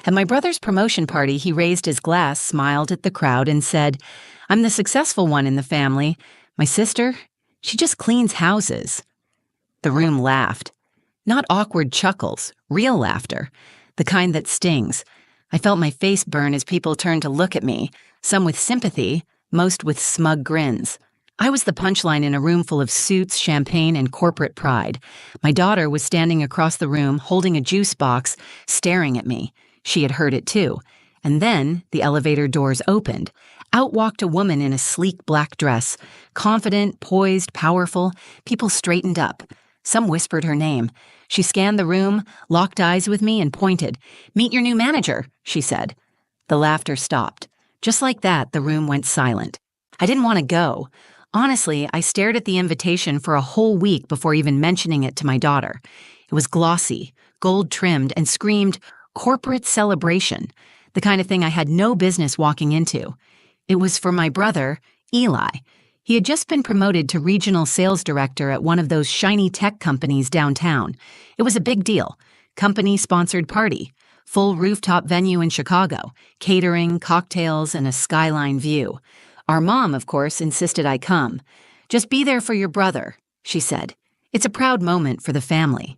At my brother's promotion party, he raised his glass, smiled at the crowd, and said, "I'm the successful one in the family. My sister, she just cleans houses." The room laughed. Not awkward chuckles, real laughter, the kind that stings. I felt my face burn as people turned to look at me, some with sympathy, most with smug grins. I was the punchline in a room full of suits, champagne, and corporate pride. My daughter was standing across the room, holding a juice box, staring at me. She had heard it too. And then the elevator doors opened. Out walked a woman in a sleek black dress. Confident, poised, powerful. People straightened up. Some whispered her name. She scanned the room, locked eyes with me, and pointed. "Meet your new manager," she said. The laughter stopped. Just like that, the room went silent. I didn't want to go. Honestly, I stared at the invitation for a whole week before even mentioning it to my daughter. It was glossy, gold-trimmed, and screamed, "corporate celebration," the kind of thing I had no business walking into. It was for my brother, Eli. He had just been promoted to regional sales director at one of those shiny tech companies downtown. It was a big deal. Company-sponsored party. Full rooftop venue in Chicago. Catering, cocktails, and a skyline view. Our mom, of course, insisted I come. "Just be there for your brother," she said. "It's a proud moment for the family."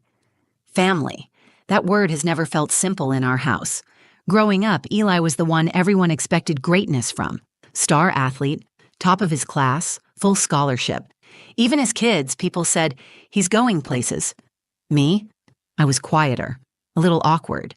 Family. That word has never felt simple in our house. Growing up, Eli was the one everyone expected greatness from. Star athlete, top of his class, full scholarship. Even as kids, people said, "He's going places." Me? I was quieter, a little awkward.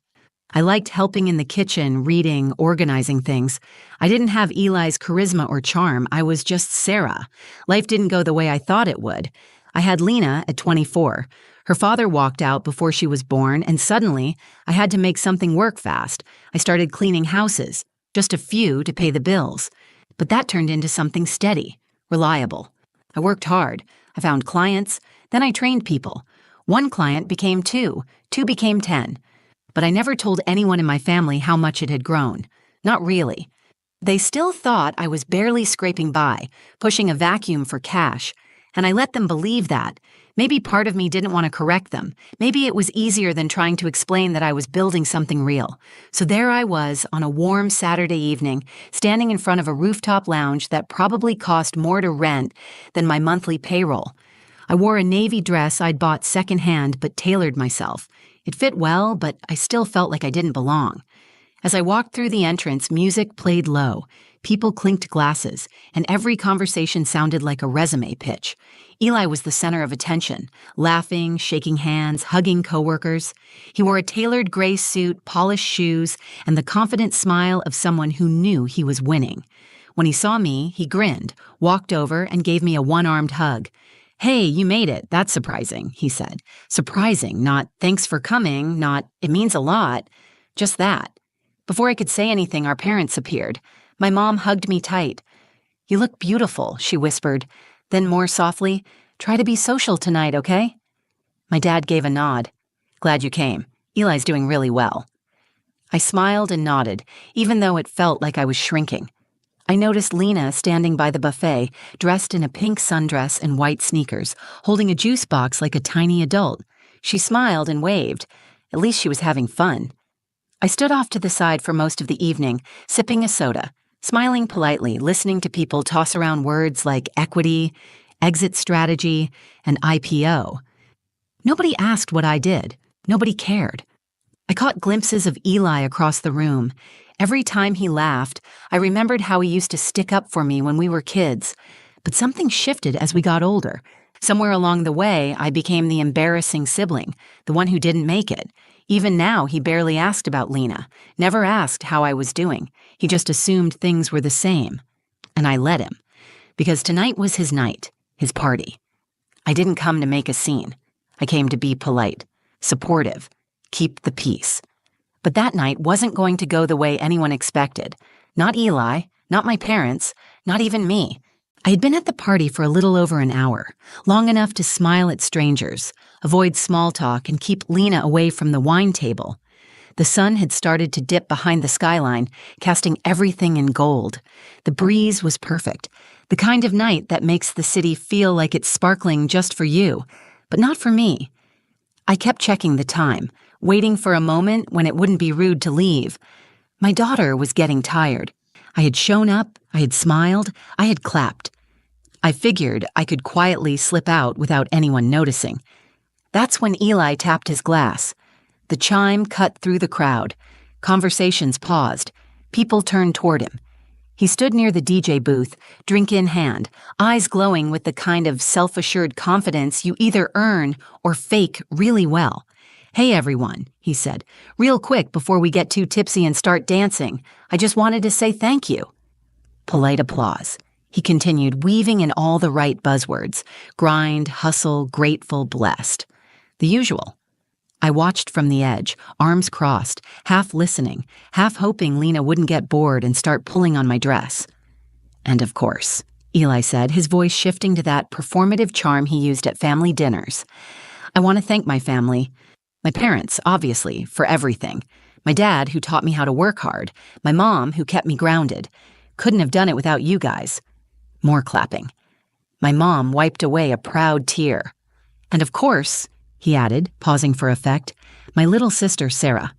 I liked helping in the kitchen, reading, organizing things. I didn't have Eli's charisma or charm. I was just Sarah. Life didn't go the way I thought it would. I had Lena at 24. Her father walked out before she was born, and suddenly, I had to make something work fast. I started cleaning houses, just a few to pay the bills. But that turned into something steady, reliable. I worked hard. I found clients. Then I trained people. One client became two became 10. But I never told anyone in my family how much it had grown. Not really. They still thought I was barely scraping by, pushing a vacuum for cash, and I let them believe that. Maybe part of me didn't want to correct them. Maybe it was easier than trying to explain that I was building something real. So there I was on a warm Saturday evening, standing in front of a rooftop lounge that probably cost more to rent than my monthly payroll. I wore a navy dress I'd bought secondhand but tailored myself. It fit well, but I still felt like I didn't belong. As I walked through the entrance, music played low. People clinked glasses, and every conversation sounded like a resume pitch. Eli was the center of attention, laughing, shaking hands, hugging coworkers. He wore a tailored gray suit, polished shoes, and the confident smile of someone who knew he was winning. When he saw me, he grinned, walked over, and gave me a one-armed hug. "Hey, you made it. That's surprising," he said. Surprising, not "thanks for coming," not "it means a lot," just that. Before I could say anything, our parents appeared. My mom hugged me tight. "You look beautiful," she whispered. Then more softly, "Try to be social tonight, okay?" My dad gave a nod. "Glad you came. Eli's doing really well." I smiled and nodded, even though it felt like I was shrinking. I noticed Lena standing by the buffet, dressed in a pink sundress and white sneakers, holding a juice box like a tiny adult. She smiled and waved. At least she was having fun. I stood off to the side for most of the evening, sipping a soda, smiling politely, listening to people toss around words like equity, exit strategy, and IPO. Nobody asked what I did. Nobody cared. I caught glimpses of Eli across the room. Every time he laughed, I remembered how he used to stick up for me when we were kids. But something shifted as we got older. Somewhere along the way, I became the embarrassing sibling, the one who didn't make it. Even now, he barely asked about Lena, never asked how I was doing. He just assumed things were the same. And I let him. Because tonight was his night, his party. I didn't come to make a scene. I came to be polite, supportive, keep the peace. But that night wasn't going to go the way anyone expected. Not Eli, not my parents, not even me. I had been at the party for a little over an hour, long enough to smile at strangers, avoid small talk, and keep Lena away from the wine table. The sun had started to dip behind the skyline, casting everything in gold. The breeze was perfect, the kind of night that makes the city feel like it's sparkling just for you, but not for me. I kept checking the time. waiting for a moment when it wouldn't be rude to leave. My daughter was getting tired. I had shown up, I had smiled, I had clapped. I figured I could quietly slip out without anyone noticing. That's when Eli tapped his glass. The chime cut through the crowd. Conversations paused. People turned toward him. He stood near the DJ booth, drink in hand, eyes glowing with the kind of self-assured confidence you either earn or fake really well. "Hey everyone," he said, "real quick before we get too tipsy and start dancing, I just wanted to say thank you." Polite applause. He continued, weaving in all the right buzzwords: grind, hustle, grateful, blessed. The usual. I watched from the edge, arms crossed, half listening, half hoping Lena wouldn't get bored and start pulling on my dress. "And of course," Eli said, his voice shifting to that performative charm he used at family dinners, "I want to thank my family. My parents, obviously, for everything. My dad, who taught me how to work hard. My mom, who kept me grounded. Couldn't have done it without you guys." More clapping. My mom wiped away a proud tear. "And of course," he added, pausing for effect, "my little sister, Sarah.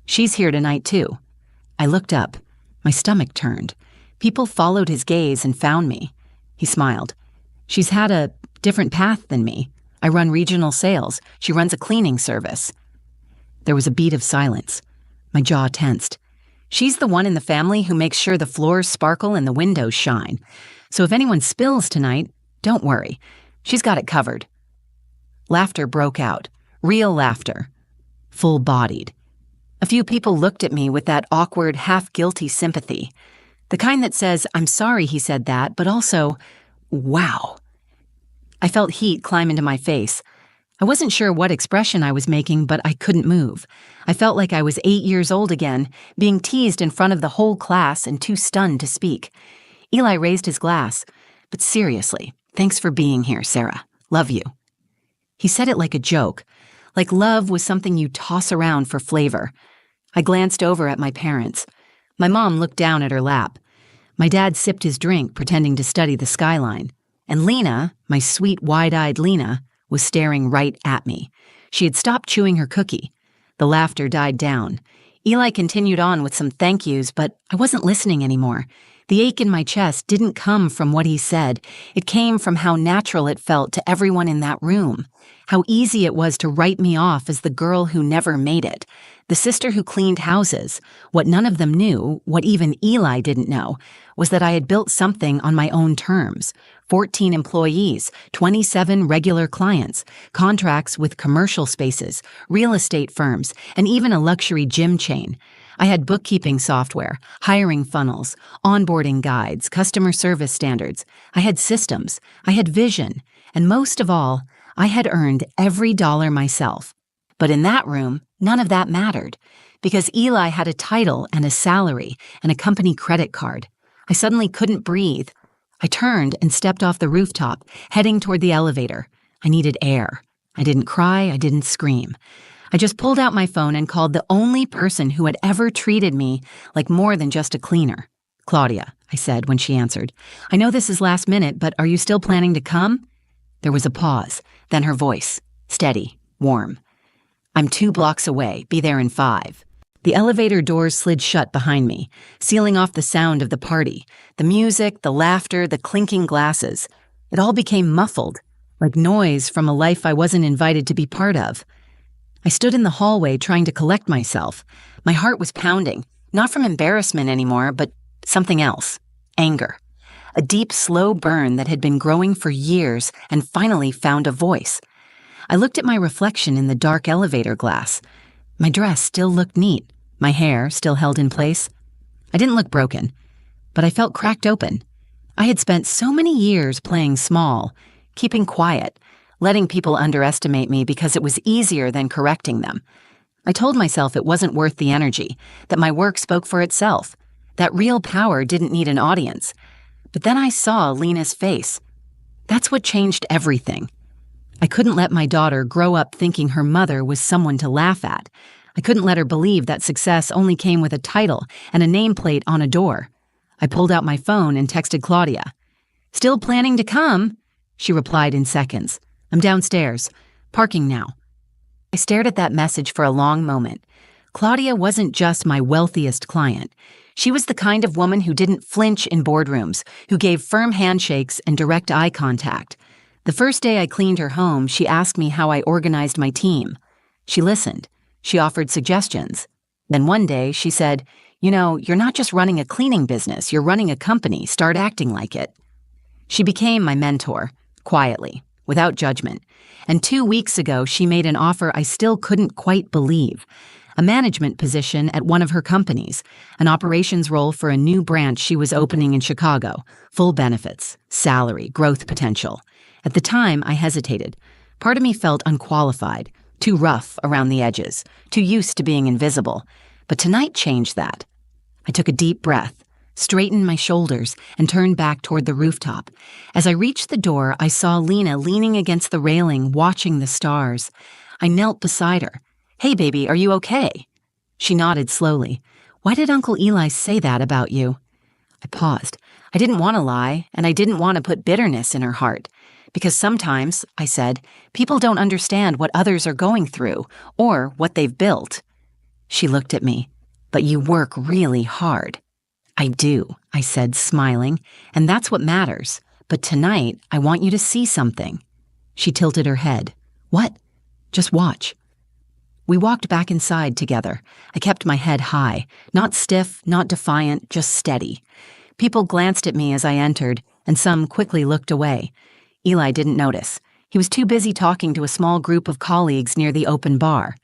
She's here tonight, too." I looked up. My stomach turned. People followed his gaze and found me. He smiled. "She's had a different path than me. I run regional sales. She runs a cleaning service." There was a beat of silence. My jaw tensed. "She's the one in the family who makes sure the floors sparkle and the windows shine. So if anyone spills tonight, don't worry. She's got it covered." Laughter broke out. Real laughter. Full-bodied. A few people looked at me with that awkward, half-guilty sympathy. The kind that says, "I'm sorry he said that," but also, "Wow." I felt heat climb into my face. I wasn't sure what expression I was making, but I couldn't move. I felt like I was 8 years old again, being teased in front of the whole class and too stunned to speak. Eli raised his glass. "But seriously, thanks for being here, Sarah. Love you." He said it like a joke, like love was something you toss around for flavor. I glanced over at my parents. My mom looked down at her lap. My dad sipped his drink, pretending to study the skyline. And Lena, my sweet, wide-eyed Lena, was staring right at me. She had stopped chewing her cookie. The laughter died down. Eli continued on with some thank yous, but I wasn't listening anymore. The ache in my chest didn't come from what he said. It came from how natural it felt to everyone in that room. How easy it was to write me off as the girl who never made it. The sister who cleaned houses. What none of them knew, what even Eli didn't know, was that I had built something on my own terms. 14 employees, 27 regular clients, contracts with commercial spaces, real estate firms, and even a luxury gym chain. I had bookkeeping software, hiring funnels, onboarding guides, customer service standards. I had systems. I had vision. And most of all, I had earned every dollar myself. But in that room, none of that mattered, because Eli had a title and a salary and a company credit card. I suddenly couldn't breathe. I turned and stepped off the rooftop, heading toward the elevator. I needed air. I didn't cry. I didn't scream. I just pulled out my phone and called the only person who had ever treated me like more than just a cleaner. "Claudia," I said when she answered. "I know this is last minute, but are you still planning to come?" There was a pause, then her voice, steady, warm. "I'm 2 blocks away. Be there in 5. The elevator doors slid shut behind me, sealing off the sound of the party, the music, the laughter, the clinking glasses. It all became muffled, like noise from a life I wasn't invited to be part of. I stood in the hallway trying to collect myself. My heart was pounding, not from embarrassment anymore, but something else. Anger. A deep, slow burn that had been growing for years and finally found a voice. I looked at my reflection in the dark elevator glass. My dress still looked neat, my hair still held in place. I didn't look broken, but I felt cracked open. I had spent so many years playing small, keeping quiet, letting people underestimate me because it was easier than correcting them. I told myself it wasn't worth the energy, that my work spoke for itself, that real power didn't need an audience. But then I saw Lena's face. That's what changed everything. I couldn't let my daughter grow up thinking her mother was someone to laugh at. I couldn't let her believe that success only came with a title and a nameplate on a door. I pulled out my phone and texted Claudia. "Still planning to come?" She replied in seconds. "I'm downstairs. Parking now." I stared at that message for a long moment. Claudia wasn't just my wealthiest client. She was the kind of woman who didn't flinch in boardrooms, who gave firm handshakes and direct eye contact. The first day I cleaned her home, she asked me how I organized my team. She listened. She offered suggestions. Then one day, she said, "You're not just running a cleaning business, you're running a company. Start acting like it." She became my mentor, quietly, without judgment. And 2 weeks ago, she made an offer I still couldn't quite believe. A management position at one of her companies, an operations role for a new branch she was opening in Chicago, full benefits, salary, growth potential. At the time, I hesitated. Part of me felt unqualified, too rough around the edges, too used to being invisible. But tonight changed that. I took a deep breath, straightened my shoulders, and turned back toward the rooftop. As I reached the door, I saw Lena leaning against the railing, watching the stars. I knelt beside her. "Hey, baby, are you okay?" She nodded slowly. "Why did Uncle Eli say that about you?" I paused. I didn't want to lie, and I didn't want to put bitterness in her heart. Because sometimes, I said, people don't understand what others are going through, or what they've built. She looked at me. "But you work really hard." "I do," I said, smiling, "and that's what matters. But tonight, I want you to see something." She tilted her head. "What?" "Just watch." We walked back inside together. I kept my head high, not stiff, not defiant, just steady. People glanced at me as I entered, and some quickly looked away. Eli didn't notice. He was too busy talking to a small group of colleagues near the open bar.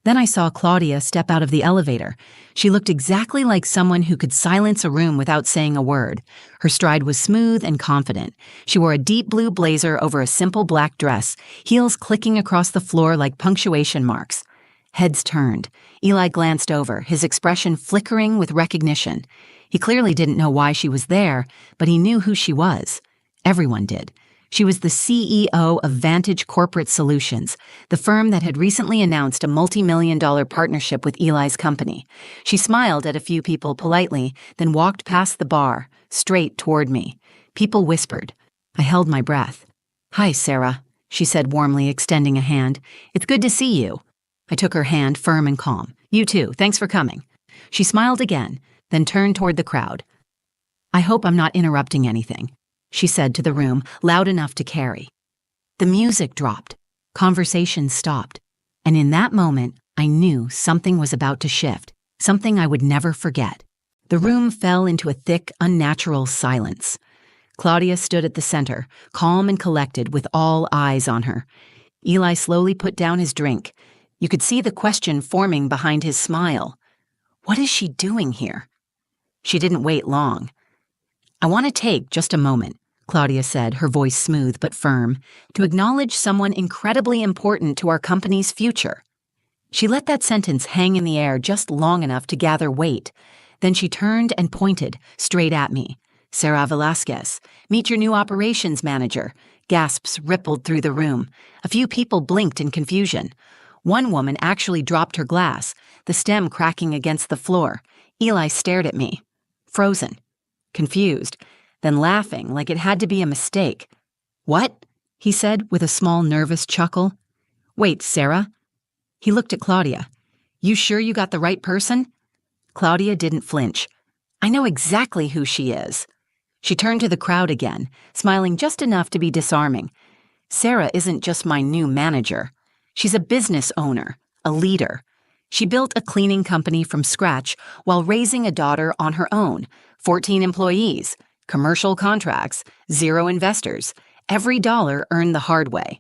Then I saw Claudia step out of the elevator. She looked exactly like someone who could silence a room without saying a word. Her stride was smooth and confident. She wore a deep blue blazer over a simple black dress, heels clicking across the floor like punctuation marks. Heads turned. Eli glanced over, his expression flickering with recognition. He clearly didn't know why she was there, but he knew who she was. Everyone did. She was the CEO of Vantage Corporate Solutions, the firm that had recently announced a multi-million-dollar partnership with Eli's company. She smiled at a few people politely, then walked past the bar, straight toward me. People whispered. I held my breath. "Hi, Sarah," she said warmly, extending a hand. "It's good to see you." I took her hand, firm and calm. "You too. Thanks for coming." She smiled again, then turned toward the crowd. "I hope I'm not interrupting anything," she said to the room, loud enough to carry. The music dropped. Conversation stopped. And in that moment, I knew something was about to shift, something I would never forget. The room fell into a thick, unnatural silence. Claudia stood at the center, calm and collected, with all eyes on her. Eli slowly put down his drink. You could see the question forming behind his smile. What is she doing here? She didn't wait long. "I want to take just a moment," Claudia said, her voice smooth but firm, "to acknowledge someone incredibly important to our company's future." She let that sentence hang in the air just long enough to gather weight. Then she turned and pointed straight at me. "Sarah Velasquez, meet your new operations manager." Gasps rippled through the room. A few people blinked in confusion. One woman actually dropped her glass, the stem cracking against the floor. Eli stared at me, frozen, confused, then laughing like it had to be a mistake. "What?" he said with a small nervous chuckle. "Wait, Sarah." He looked at Claudia. "You sure you got the right person?" Claudia didn't flinch. "I know exactly who she is." She turned to the crowd again, smiling just enough to be disarming. "Sarah isn't just my new manager. She's a business owner, a leader. She built a cleaning company from scratch while raising a daughter on her own, 14 employees, commercial contracts, 0 investors, every dollar earned the hard way."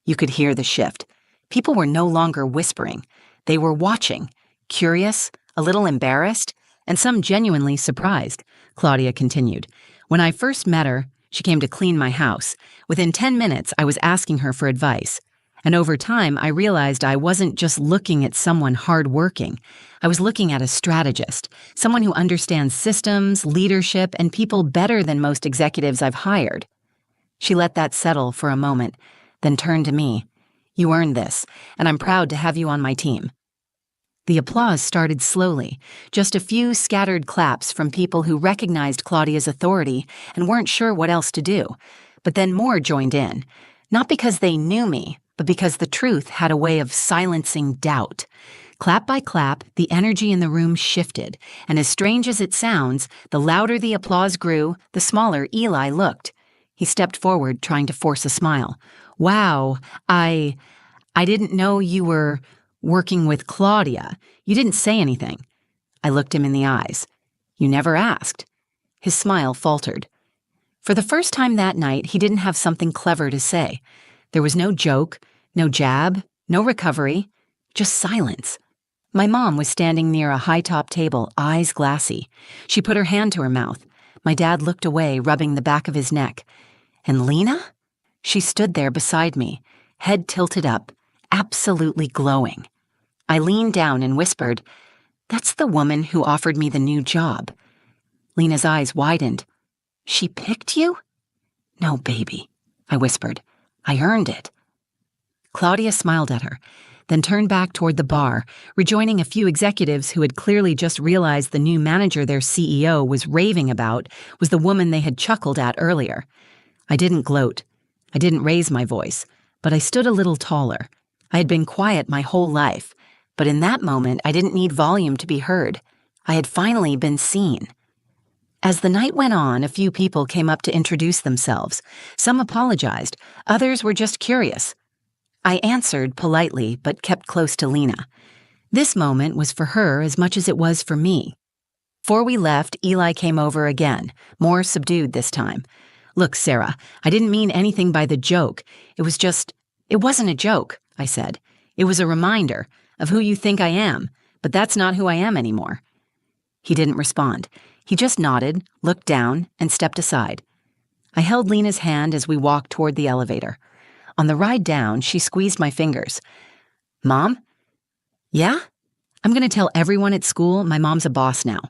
You could hear the shift. People were no longer whispering. They were watching, curious, a little embarrassed, and some genuinely surprised. Claudia continued. "When I first met her, she came to clean my house. Within 10 minutes, I was asking her for advice. And over time, I realized I wasn't just looking at someone hardworking. I was looking at a strategist, someone who understands systems, leadership, and people better than most executives I've hired." She let that settle for a moment, then turned to me. "You earned this, and I'm proud to have you on my team." The applause started slowly, just a few scattered claps from people who recognized Claudia's authority and weren't sure what else to do. But then more joined in, not because they knew me, but because the truth had a way of silencing doubt. Clap by clap, the energy in the room shifted, and as strange as it sounds, the louder the applause grew, the smaller Eli looked. He stepped forward, trying to force a smile. "Wow, I didn't know you were working with Claudia. You didn't say anything." I looked him in the eyes. "You never asked." His smile faltered. For the first time that night, he didn't have something clever to say. There was no joke, no jab, no recovery, just silence. My mom was standing near a high-top table, eyes glassy. She put her hand to her mouth. My dad looked away, rubbing the back of his neck. And Lena? She stood there beside me, head tilted up, absolutely glowing. I leaned down and whispered, "That's the woman who offered me the new job." Lena's eyes widened. "She picked you?" "No, baby," I whispered. "I earned it." Claudia smiled at her, then turned back toward the bar, rejoining a few executives who had clearly just realized the new manager their CEO was raving about was the woman they had chuckled at earlier. I didn't gloat. I didn't raise my voice, but I stood a little taller. I had been quiet my whole life, but in that moment I didn't need volume to be heard. I had finally been seen. As the night went on, a few people came up to introduce themselves. Some apologized, others were just curious. I answered politely, but kept close to Lena. This moment was for her as much as it was for me. Before we left, Eli came over again, more subdued this time. "Look, Sarah, I didn't mean anything by the joke. It wasn't a joke," I said. "It was a reminder of who you think I am, but that's not who I am anymore." He didn't respond. He just nodded, looked down, and stepped aside. I held Lena's hand as we walked toward the elevator. On the ride down, she squeezed my fingers. "Mom?" "Yeah? I'm going to tell everyone at school my mom's a boss now."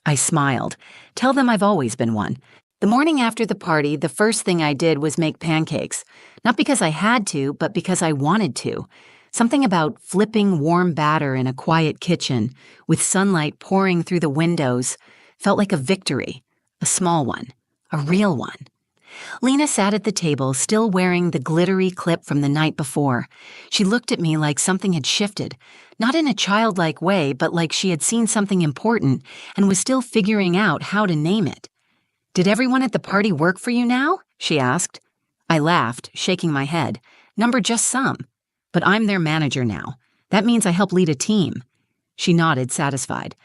I smiled. "Tell them I've always been one." The morning after the party, the first thing I did was make pancakes. Not because I had to, but because I wanted to. Something about flipping warm batter in a quiet kitchen, with sunlight pouring through the windows, felt like a victory, a small one, a real one. Lena sat at the table, still wearing the glittery clip from the night before. She looked at me like something had shifted, not in a childlike way, but like she had seen something important and was still figuring out how to name it. "Did everyone at the party work for you now?" she asked. I laughed, shaking my head. "Number just some. But I'm their manager now. That means I help lead a team." She nodded, satisfied.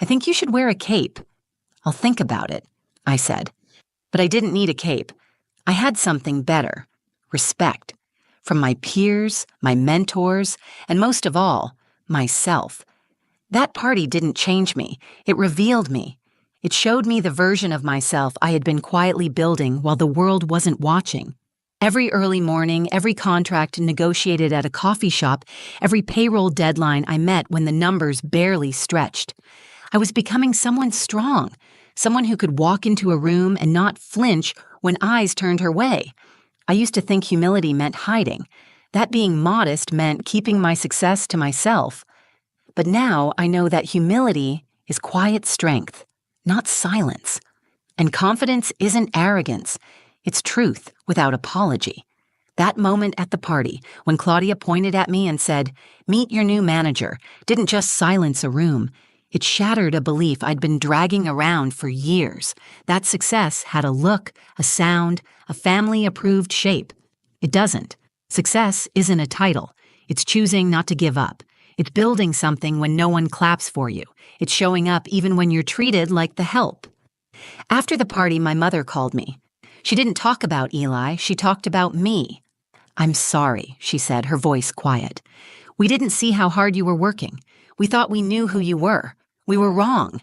"I think you should wear a cape." "I'll think about it," I said. But I didn't need a cape. I had something better. Respect. From my peers, my mentors, and most of all, myself. That party didn't change me. It revealed me. It showed me the version of myself I had been quietly building while the world wasn't watching. Every early morning, every contract negotiated at a coffee shop, every payroll deadline I met when the numbers barely stretched. I was becoming someone strong, someone who could walk into a room and not flinch when eyes turned her way. I used to think humility meant hiding, that being modest meant keeping my success to myself. But now I know that humility is quiet strength, not silence. And confidence isn't arrogance, it's truth without apology. That moment at the party, when Claudia pointed at me and said, "Meet your new manager," didn't just silence a room. It shattered a belief I'd been dragging around for years. That success had a look, a sound, a family-approved shape. It doesn't. Success isn't a title. It's choosing not to give up. It's building something when no one claps for you. It's showing up even when you're treated like the help. After the party, my mother called me. She didn't talk about Eli, she talked about me. "I'm sorry," she said, her voice quiet. "We didn't see how hard you were working. We thought we knew who you were. We were wrong."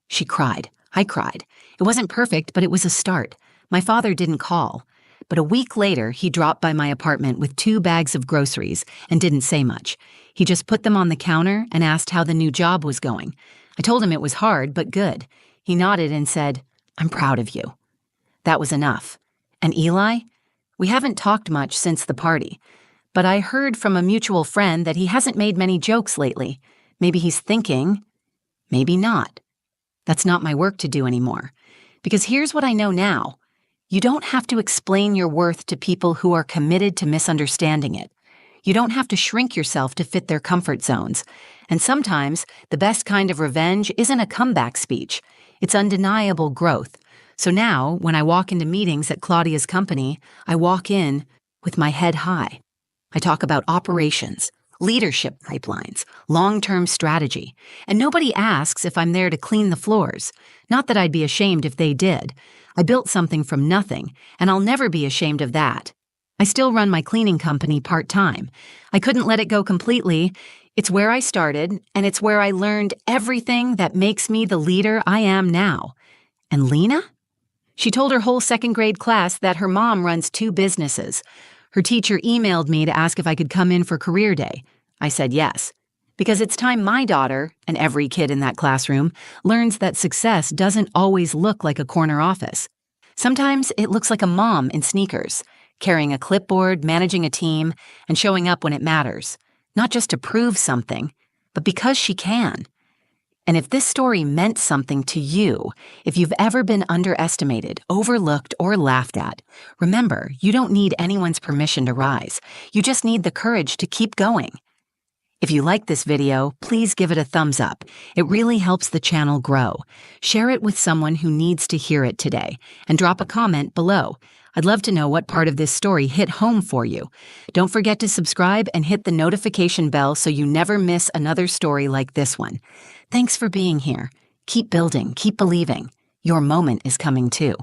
She cried. I cried. It wasn't perfect, but it was a start. My father didn't call. But a week later, he dropped by my apartment with 2 bags of groceries and didn't say much. He just put them on the counter and asked how the new job was going. I told him it was hard, but good. He nodded and said, "I'm proud of you." That was enough. And Eli? We haven't talked much since the party. But I heard from a mutual friend that he hasn't made many jokes lately. Maybe he's thinking, maybe not. That's not my work to do anymore. Because here's what I know now. You don't have to explain your worth to people who are committed to misunderstanding it. You don't have to shrink yourself to fit their comfort zones. And sometimes, the best kind of revenge isn't a comeback speech. It's undeniable growth. So now, when I walk into meetings at Claudia's company, I walk in with my head high. I talk about operations, leadership pipelines, long-term strategy, and nobody asks if I'm there to clean the floors. Not that I'd be ashamed if they did. I built something from nothing, and I'll never be ashamed of that. I still run my cleaning company part-time. I couldn't let it go completely. It's where I started, and it's where I learned everything that makes me the leader I am now. And Lena? She told her whole second-grade class that her mom runs 2 businesses. Her teacher emailed me to ask if I could come in for career day. I said yes, because it's time my daughter, and every kid in that classroom, learns that success doesn't always look like a corner office. Sometimes it looks like a mom in sneakers, carrying a clipboard, managing a team, and showing up when it matters, not just to prove something, but because she can. And if this story meant something to you, if you've ever been underestimated, overlooked, or laughed at, remember, you don't need anyone's permission to rise. You just need the courage to keep going. If you like this video, please give it a thumbs up. It really helps the channel grow. Share it with someone who needs to hear it today, and drop a comment below. I'd love to know what part of this story hit home for you. Don't forget to subscribe and hit the notification bell so you never miss another story like this one. Thanks for being here. Keep building, keep believing. Your moment is coming too.